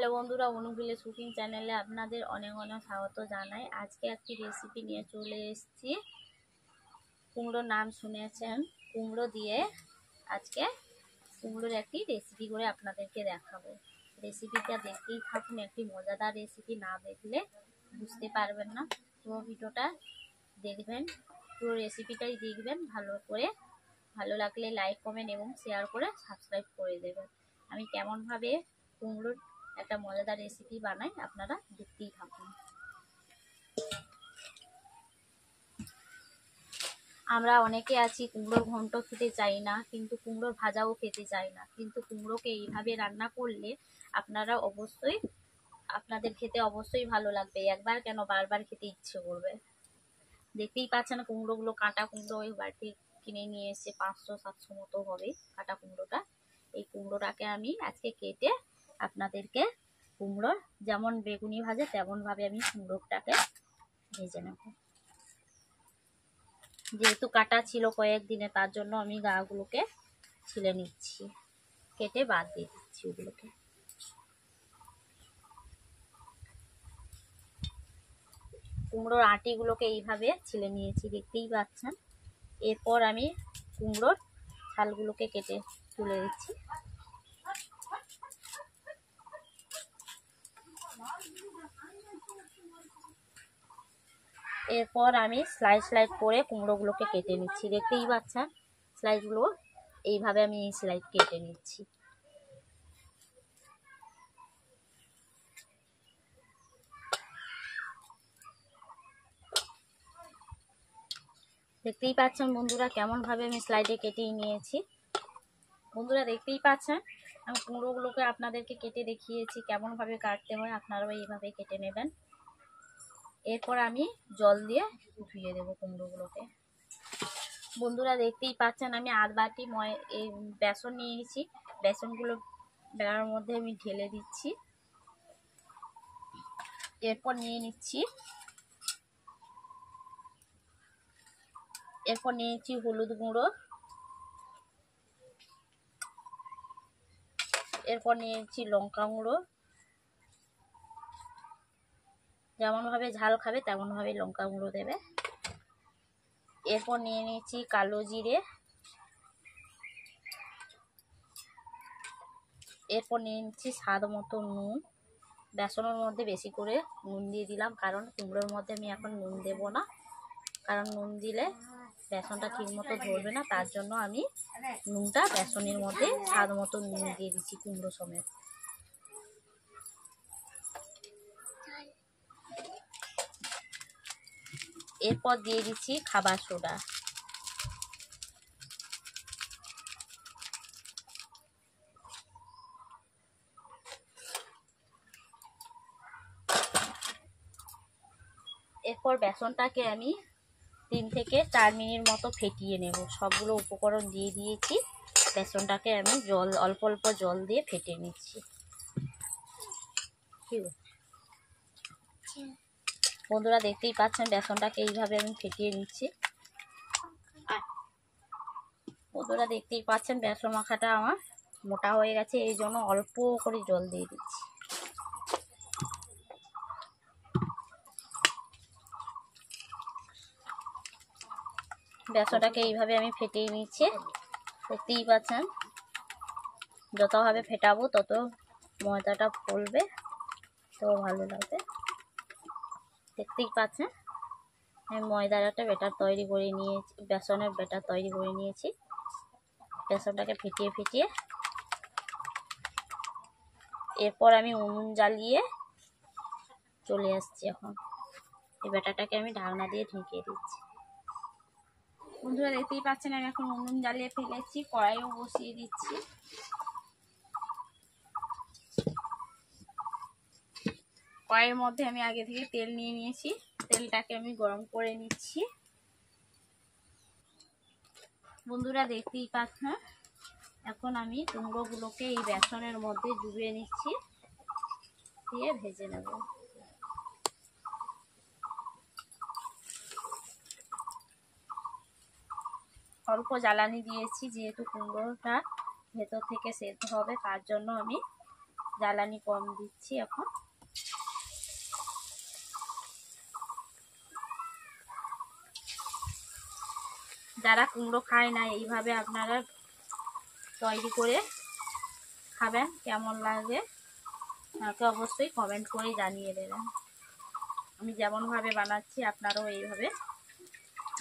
নমস্কার বন্ধুরা, অনুবিলে কুকিং চ্যানেলে আপনাদের অনেক অনেক স্বাগত জানাই। আজকে একটি রেসিপি নিয়ে চলে এসেছি। কুমড়োর নাম শুনেছেন, কুমড়ো দিয়ে আজকে কুমড়োর একটি রেসিপি করে আপনাদেরকে দেখাবো। রেসিপিটা দেখতেই থাকুন, একটি মজাদার রেসিপি, না দেখলে বুঝতে পারবেন না। পুরো ভিডিওটা দেখবেন, পুরো রেসিপিটাই দেখবেন ভালো করে। ভালো লাগলে লাইক, কমেন্ট এবং শেয়ার করে সাবস্ক্রাইব করে দেবেন। আমি কেমনভাবে কুমড়োর একটা মজাদার রেসিপি বানাই আপনারা দেখতেই থাকুন। আমরা অনেকে আছি কুমড়োর ঘন্ট খেতে চাই না, কিন্তু কুমড়োর ভাজাও খেতে চাই না, কিন্তু কুমড়োকে এইভাবে রান্না করলে আপনারা অবশ্যই আপনাদের খেতে অবশ্যই ভালো লাগবে। একবার কেন বারবার খেতে ইচ্ছে করবে। দেখতেই পাচ্ছেন কুমড়োগুলো কাঁটা কুমড়ো ওই বাড়িতে কিনে নিয়ে এসে 500-700 মতো হবে কাঁটা কুমড়োটা। এই কুমড়োটাকে আমি আজকে কেটে আপনাদেরকে কুমড়োর যেমন বেগুনি ভাজে তেমন ভাবে আমি কুমড়োটাকে ভেজে নেব। যেহেতু কাটা ছিল কয়েকদিনে, তার জন্য আমি গাগুলোকে ছিলে নিচ্ছি, কেটে বাদ দিয়ে দিচ্ছি ওগুলোকে। কুমড়োর আটিগুলোকে এইভাবে ছিলে নিয়েছি, দেখতেই পাচ্ছেন। এরপর আমি কুমড়োর ছালগুলোকে কেটে তুলে দিচ্ছি। এরপর আমি স্লাইস করে কুমড়োগুলোকে কেটে নিচ্ছি, দেখতেই পাচ্ছেন। স্লাইসগুলো এইভাবে আমি এই স্লাইস কেটে নিচ্ছি। দেখতেই পাচ্ছেন বন্ধুরা কেমন ভাবে আমি স্লাইডে কেটে নিয়েছি। বন্ধুরা দেখতেই পাচ্ছেন আমি কুমড়োগুলোকে আপনাদেরকে কেটে দেখিয়েছি কেমন ভাবে কাটতে হয়, আপনারাও এইভাবে কেটে নেবেন। এরপর আমি জল দিয়ে ধুয়ে দেবো কুমড়োগুলোকে। বন্ধুরা দেখতেই পাচ্ছেন আমি আধ বাটি এই বেসন নিয়ে নিয়েছি। বেসনগুলো বেড়ার মধ্যে আমি ঢেলে দিচ্ছি। এরপর নিয়ে নিচ্ছি হলুদ গুঁড়ো, এরপর নিয়েছি লঙ্কা গুঁড়ো। যেমন ভাবে ঝাল খাবে তেমন ভাবে লঙ্কা গুঁড়ো দেবে। এরপর নিয়ে নিয়েছি কালো জিরে, এরপর নিয়ে নিচ্ছি স্বাদ মতো নুন। বেসনের মধ্যে বেশি করে নুন দিয়ে দিলাম, কারণ কুমড়োর মধ্যে আমি এখন নুন দেব না, কারণ নুন দিলে বেসনটা ঠিক মতো ধরবে না। তার জন্য আমি নুনটা বেসনের মধ্যে স্বাদ মতো নুন দিয়ে দিচ্ছি কুমড়ো সমেত। এরপর দিয়ে দিচ্ছি খাবার সোডা। এরপর বেসনটাকে আমি 3 থেকে 4 মিনিট মতো ফেটিয়ে নেব। সবগুলো উপকরণ দিয়ে দিয়েছি, বেসনটাকে আমি অল্প অল্প জল দিয়ে ফেটিয়ে নিচ্ছি। বন্ধুরা দেখতেই পাচ্ছেন বেসনটাকে এইভাবে আমি ফেটিয়ে নিচ্ছি। বন্ধুরা দেখতেই পাচ্ছেন বেসন মাখাটা আমার মোটা হয়ে গেছে, এই জন্য অল্প করে জল দিয়ে দিচ্ছি। বেসনটাকে এইভাবে আমি ফেটিয়ে নিচ্ছি। দেখতেই পাচ্ছেন যতভাবে ফেটাবো তত ময়দাটা ফুলবে, তো ভালো লাগবে। দেখতেই পাচ্ছেন আমি ময়দার একটা ব্যাটার তৈরি করে নিয়েছি, বেসনের ব্যাটার তৈরি করে নিয়েছি। বেসনটাকে ফেটিয়ে এরপর আমি উনুন জ্বালিয়ে চলে আসছি। এখন এই ব্যাটারটাকে আমি ঢাকনা দিয়ে ঢেকে দিচ্ছি। বন্ধুরা দেখতেই পাচ্ছেন আমি এখন উনুন জ্বালিয়ে ফেলেছি, কড়াইও বসিয়ে দিচ্ছি। কড়াইয়ের মধ্যে আমি আগে থেকে তেল নিয়ে নিয়েছি, তেলটাকে আমি গরম করে নিচ্ছি। বন্ধুরা দেখতেই পাচ্ছেন এখন আমি কুমড়োগুলোকে এই বেসনের মধ্যে ডুবিয়ে নিচ্ছি, দিয়ে ভেজে নেব। অল্প জ্বালানি দিয়েছি, যেহেতু কুমড়োটা ভেতর থেকে সেদ্ধ হবে, তার জন্য আমি জ্বালানি কম দিচ্ছি এখন। যারা কুমড়ো খায় না, এইভাবে আপনারা তৈরি করে খাবেন, কেমন লাগে আমাকে অবশ্যই কমেন্ট করে জানিয়ে দেবেন। আমি যেমনভাবে বানাচ্ছি আপনারাও এইভাবে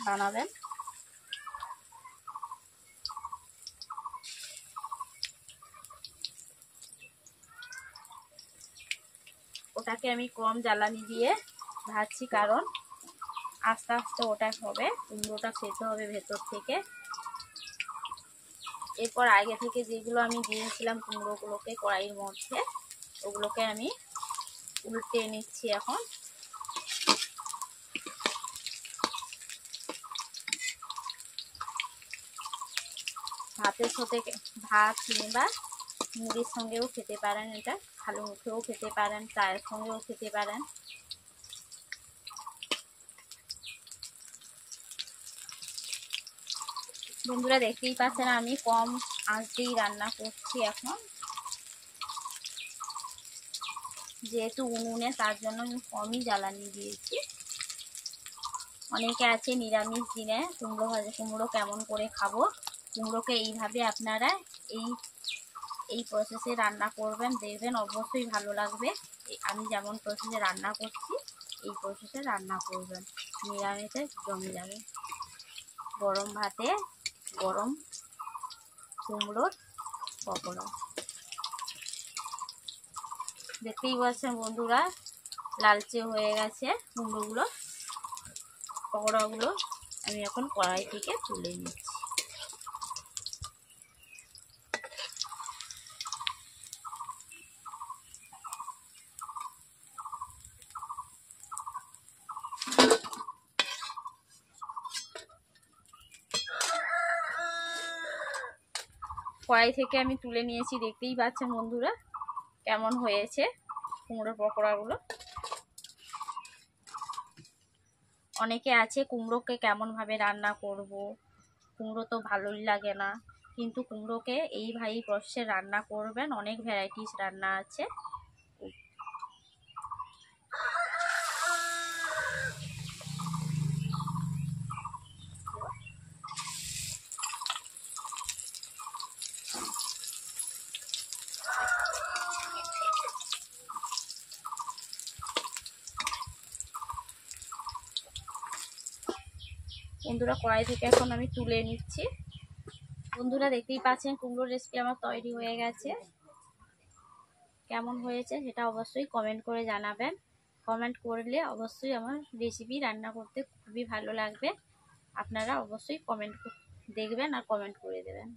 বানাবেন। ওটাকে আমি কম জ্বালানি দিয়ে ভাজছি, কারণ আস্তে আস্তে ওটা হবে, কুমড়োটা খেতে হবে ভেতর থেকে। এরপর আগে থেকে যেগুলো আমি দিয়েছিলাম কুমড়োগুলোকে কড়াইয়ের মধ্যে, ওগুলোকে আমি উল্টে নিচ্ছি এখন। ভাতের সাথে, ভাত কিংবা মুড়ির সঙ্গেও খেতে পারেন, এটা খালি মুখেও খেতে পারেন, চায়ের সঙ্গেও খেতে পারেন। বন্ধুরা দেখতেই পাচ্ছেন আমি কম আঁচ দিয়েই রান্না করছি এখন, যেহেতু উনুনে, তার জন্য আমি কমই জ্বালানি দিয়েছি। অনেকে আছে নিরামিষ দিনে কুমড়ো ভাজা, কুমড়ো কেমন করে খাবো, কুমড়োকে এইভাবে আপনারা এই প্রসেসে রান্না করবেন, দেখবেন অবশ্যই ভালো লাগবে। আমি যেমন প্রসেসে রান্না করছি এই প্রসেসে রান্না করবেন, নিরামিষে জমে যাবে। গরম ভাতে গরম কুমড়োর পকোড়া, দেখতেই পাচ্ছেন বন্ধুরা লালচে হয়ে গেছে কুমড়োগুলো। পকোড়াগুলো আমি এখন কড়াই থেকে তুলে নিচ্ছি। কড়াই থেকে আমি তুলে নিয়েছি, দেখতেই পাচ্ছেন বন্ধুরা কেমন হয়েছে কুমড়োর পকোড়াগুলো। অনেকে আছে কুমড়োকে কেমন ভাবে রান্না করব, কুমড়ো তো ভালোই লাগে না, কিন্তু কুমড়োকে এইভাবেই প্রসেসে রান্না করবেন, অনেক ভ্যারাইটিস রান্না আছে। বন্ধুরা কড়াই থেকে এখন আমি তুলে নিচ্ছি। বন্ধুরা দেখতেই পাচ্ছেন কুমড়োর রেসিপি আমার তৈরি হয়ে গেছে। কেমন হয়েছে সেটা অবশ্যই কমেন্ট করে জানাবেন। কমেন্ট করলে অবশ্যই আমার রেসিপি রান্না করতে খুবই ভালো লাগবে। আপনারা অবশ্যই কমেন্ট দেখবেন আর কমেন্ট করে দেবেন।